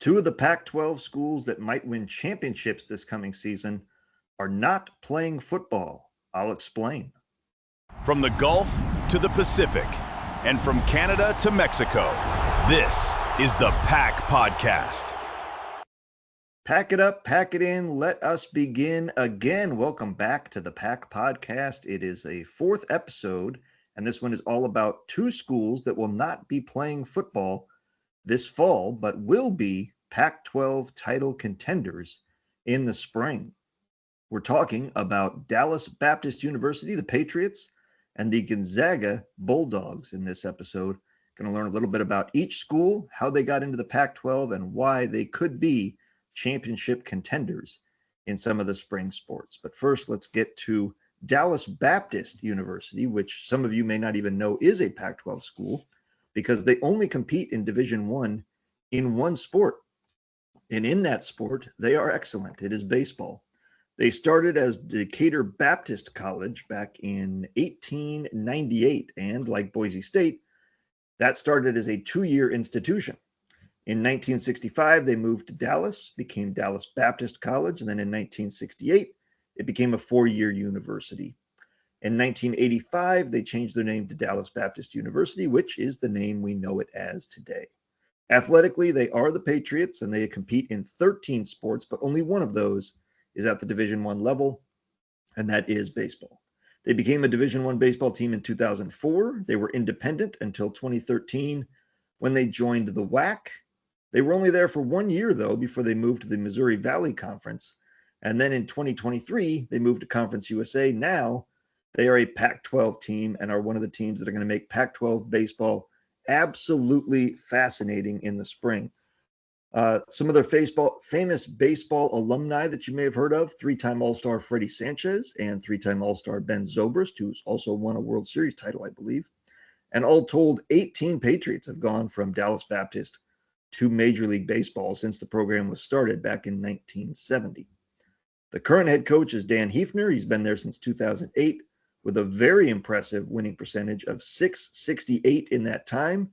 Two of the Pac-12 schools that might win championships this coming season are not playing football. I'll explain. From the Gulf to the Pacific, and from Canada to Mexico, this is the PAC Podcast. Pack it up, pack it in, let us begin again. Welcome back to the PAC Podcast. It is a fourth episode, and this one is all about two schools that will not be playing football this fall, but will be Pac-12 title contenders in the spring. We're talking about Dallas Baptist University, the Patriots, and the Gonzaga Bulldogs in this episode. Going to learn a little bit about each school, how they got into the Pac-12, and why they could be championship contenders in some of the spring sports. But first, let's get to Dallas Baptist University, which some of you may not even know is a Pac-12 school because they only compete in Division I in one sport. And in that sport, they are excellent. It is baseball. They started as Decatur Baptist College back in 1898, and like Boise State, that started as a two-year institution. In 1965, they moved to Dallas, became Dallas Baptist College, and then in 1968, it became a four-year university. In 1985, they changed their name to Dallas Baptist University, which is the name we know it as today. Athletically, they are the Patriots, and they compete in 13 sports, but only one of those is at the Division I level, and that is baseball. They became a Division I baseball team in 2004. They were independent until 2013 when they joined the WAC. They were only there for 1 year, though, before they moved to the Missouri Valley Conference. And then in 2023, they moved to Conference USA. Now they are a Pac-12 team and are one of the teams that are going to make Pac-12 baseball absolutely fascinating in the spring. Some of their famous baseball alumni that you may have heard of, three-time All-Star Freddie Sanchez and three-time All-Star Ben Zobrist, who's also won a World Series title, I believe. And all told, 18 Patriots have gone from Dallas Baptist to Major League Baseball since the program was started back in 1970. The current head coach is Dan Hefner. He's been there since 2008 with a very impressive winning percentage of .668 in that time.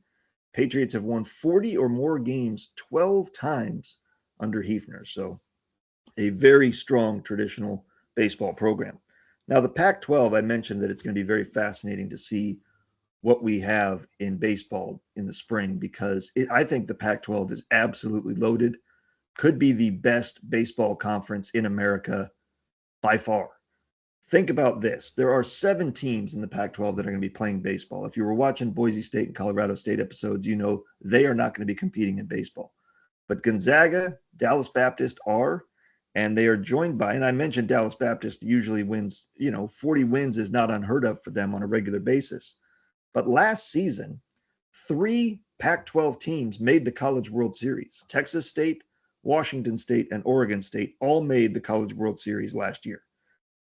Patriots have won 40 or more games 12 times under Hefner. So a very strong traditional baseball program. Now, the Pac-12, I mentioned that it's going to be very fascinating to see what we have in baseball in the spring because I think the Pac-12 is absolutely loaded, could be the best baseball conference in America by far. Think about this. There are 7 teams in the Pac-12 that are going to be playing baseball. If you were watching Boise State and Colorado State episodes, you know they are not going to be competing in baseball. But Gonzaga, Dallas Baptist are, and they are joined by, and I mentioned Dallas Baptist usually wins, 40 wins is not unheard of for them on a regular basis. But last season, 3 Pac-12 teams made the College World Series. Texas State, Washington State, and Oregon State all made the College World Series last year.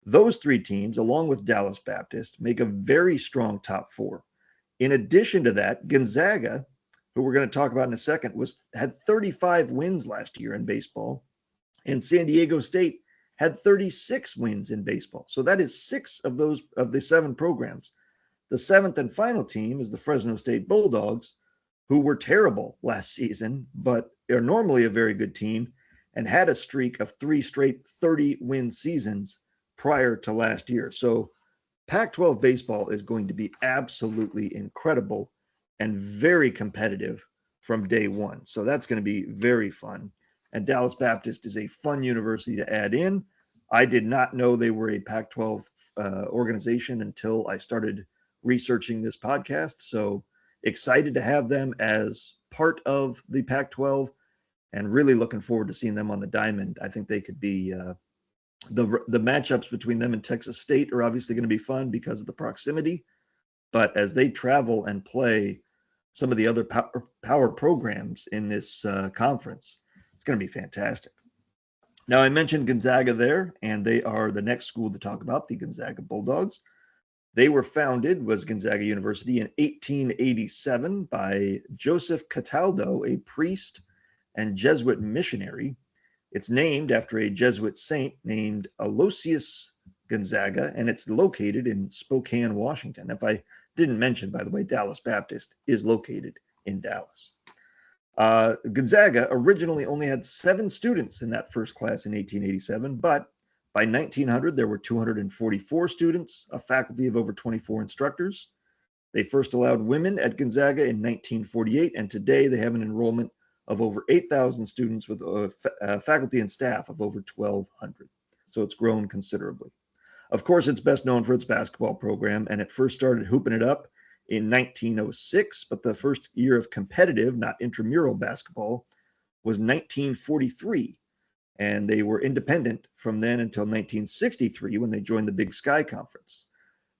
Those 3 teams, along with Dallas Baptist, make a very strong top 4. In addition to that, Gonzaga, who we're going to talk about in a second, had 35 wins last year in baseball, and San Diego State had 36 wins in baseball. So that is 6 of the 7 programs. The 7th and final team is the Fresno State Bulldogs, who were terrible last season, but are normally a very good team and had a streak of 3 straight 30-win seasons prior to last year. So Pac-12 baseball is going to be absolutely incredible and very competitive from day one. So that's going to be very fun. And Dallas Baptist is a fun university to add in. I did not know they were a Pac-12 organization until I started researching this podcast. So excited to have them as part of the Pac-12 and really looking forward to seeing them on the diamond. I think they could be the matchups between them and Texas State are obviously going to be fun because of the proximity. But as they travel and play some of the other power programs in this conference, it's going to be fantastic. Now, I mentioned Gonzaga there, and they are the next school to talk about, the Gonzaga Bulldogs. They were founded, was Gonzaga University, in 1887 by Joseph Cataldo, a priest and Jesuit missionary. It's named after a Jesuit saint named Aloysius Gonzaga, and it's located in Spokane, Washington. If I didn't mention, by the way, Dallas Baptist is located in Dallas. Gonzaga originally only had 7 students in that first class in 1887, but by 1900, there were 244 students, a faculty of over 24 instructors. They first allowed women at Gonzaga in 1948, and today they have an enrollment of over 8,000 students with a faculty and staff of over 1,200. So it's grown considerably. Of course, it's best known for its basketball program, and it first started hooping it up in 1906, but the first year of competitive, not intramural basketball, was 1943, and they were independent from then until 1963 when they joined the Big Sky Conference.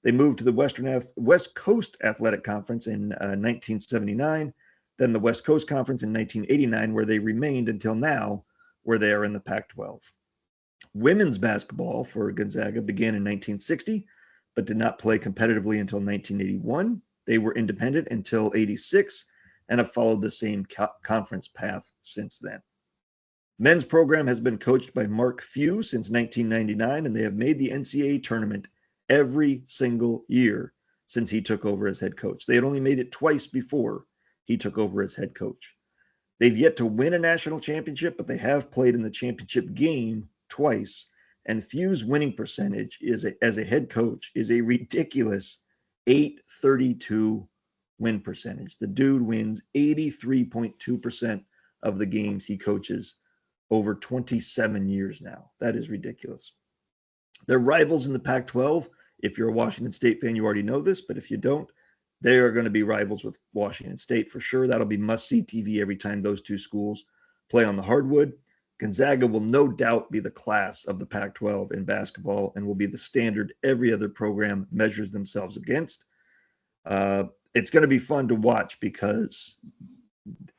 They moved to the West Coast Athletic Conference in 1979, then the West Coast Conference in 1989, where they remained until now, where they are in the Pac-12. Women's basketball for Gonzaga began in 1960, but did not play competitively until 1981. They were independent until 86 and have followed the same conference path since then. Men's program has been coached by Mark Few since 1999, and they have made the NCAA tournament every single year since he took over as head coach. They had only made it twice before he took over as head coach. They've yet to win a national championship, but they have played in the championship game twice. And Few's winning percentage as a head coach is a ridiculous 832 win percentage. The dude wins 83.2% of the games he coaches over 27 years now. That is ridiculous. Their rivals in the Pac-12, if you're a Washington State fan, you already know this, but if you don't, they are going to be rivals with Washington State for sure. That'll be must-see TV every time those two schools play on the hardwood. Gonzaga will no doubt be the class of the Pac-12 in basketball and will be the standard every other program measures themselves against. It's going to be fun to watch because,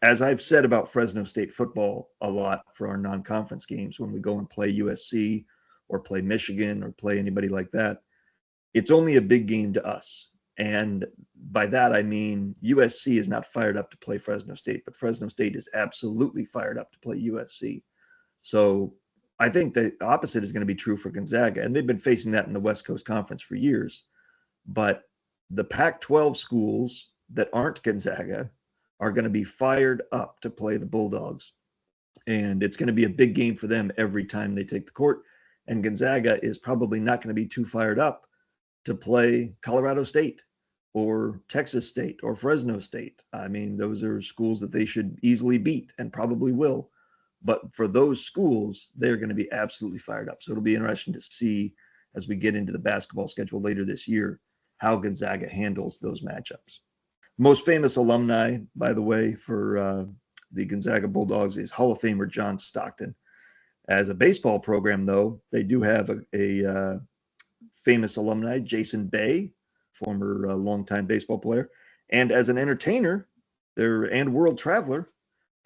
as I've said about Fresno State football a lot for our non-conference games, when we go and play USC or play Michigan or play anybody like that, it's only a big game to us. And by that, I mean USC is not fired up to play Fresno State, but Fresno State is absolutely fired up to play USC. So I think the opposite is going to be true for Gonzaga. And they've been facing that in the West Coast Conference for years. But the Pac-12 schools that aren't Gonzaga are going to be fired up to play the Bulldogs. And it's going to be a big game for them every time they take the court. And Gonzaga is probably not going to be too fired up to play Colorado State or Texas State or Fresno State. I mean, those are schools that they should easily beat and probably will. But for those schools, they're going to be absolutely fired up. So it'll be interesting to see as we get into the basketball schedule later this year how Gonzaga handles those matchups. Most famous alumni, by the way, for the Gonzaga Bulldogs is Hall of Famer John Stockton. As a baseball program, though, they do have a famous alumni, Jason Bay, former longtime baseball player. And as an entertainer and world traveler,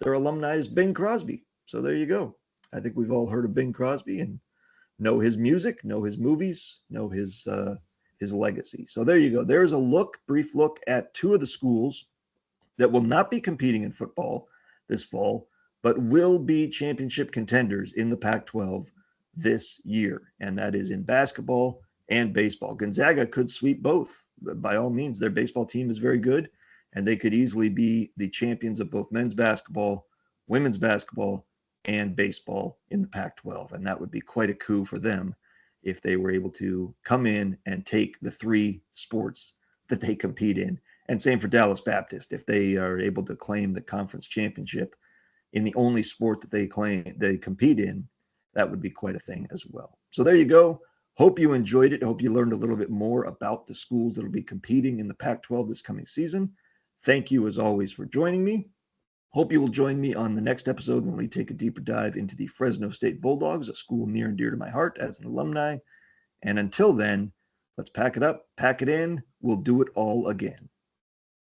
their alumni is Bing Crosby. So there you go. I think we've all heard of Bing Crosby and know his music, know his movies, know his legacy. So there you go. There's a brief look at two of the schools that will not be competing in football this fall, but will be championship contenders in the Pac-12 this year. And that is in basketball and baseball. Gonzaga could sweep both. By all means, their baseball team is very good, and they could easily be the champions of both men's basketball, women's basketball, and baseball in the Pac-12. And that would be quite a coup for them if they were able to come in and take the three sports that they compete in. And same for Dallas Baptist. If they are able to claim the conference championship in the only sport that they compete in, that would be quite a thing as well. So there you go. Hope you enjoyed it. Hope you learned a little bit more about the schools that will be competing in the Pac-12 this coming season. Thank you, as always, for joining me. Hope you will join me on the next episode when we take a deeper dive into the Fresno State Bulldogs, a school near and dear to my heart as an alumni. And until then, let's pack it up, pack it in. We'll do it all again.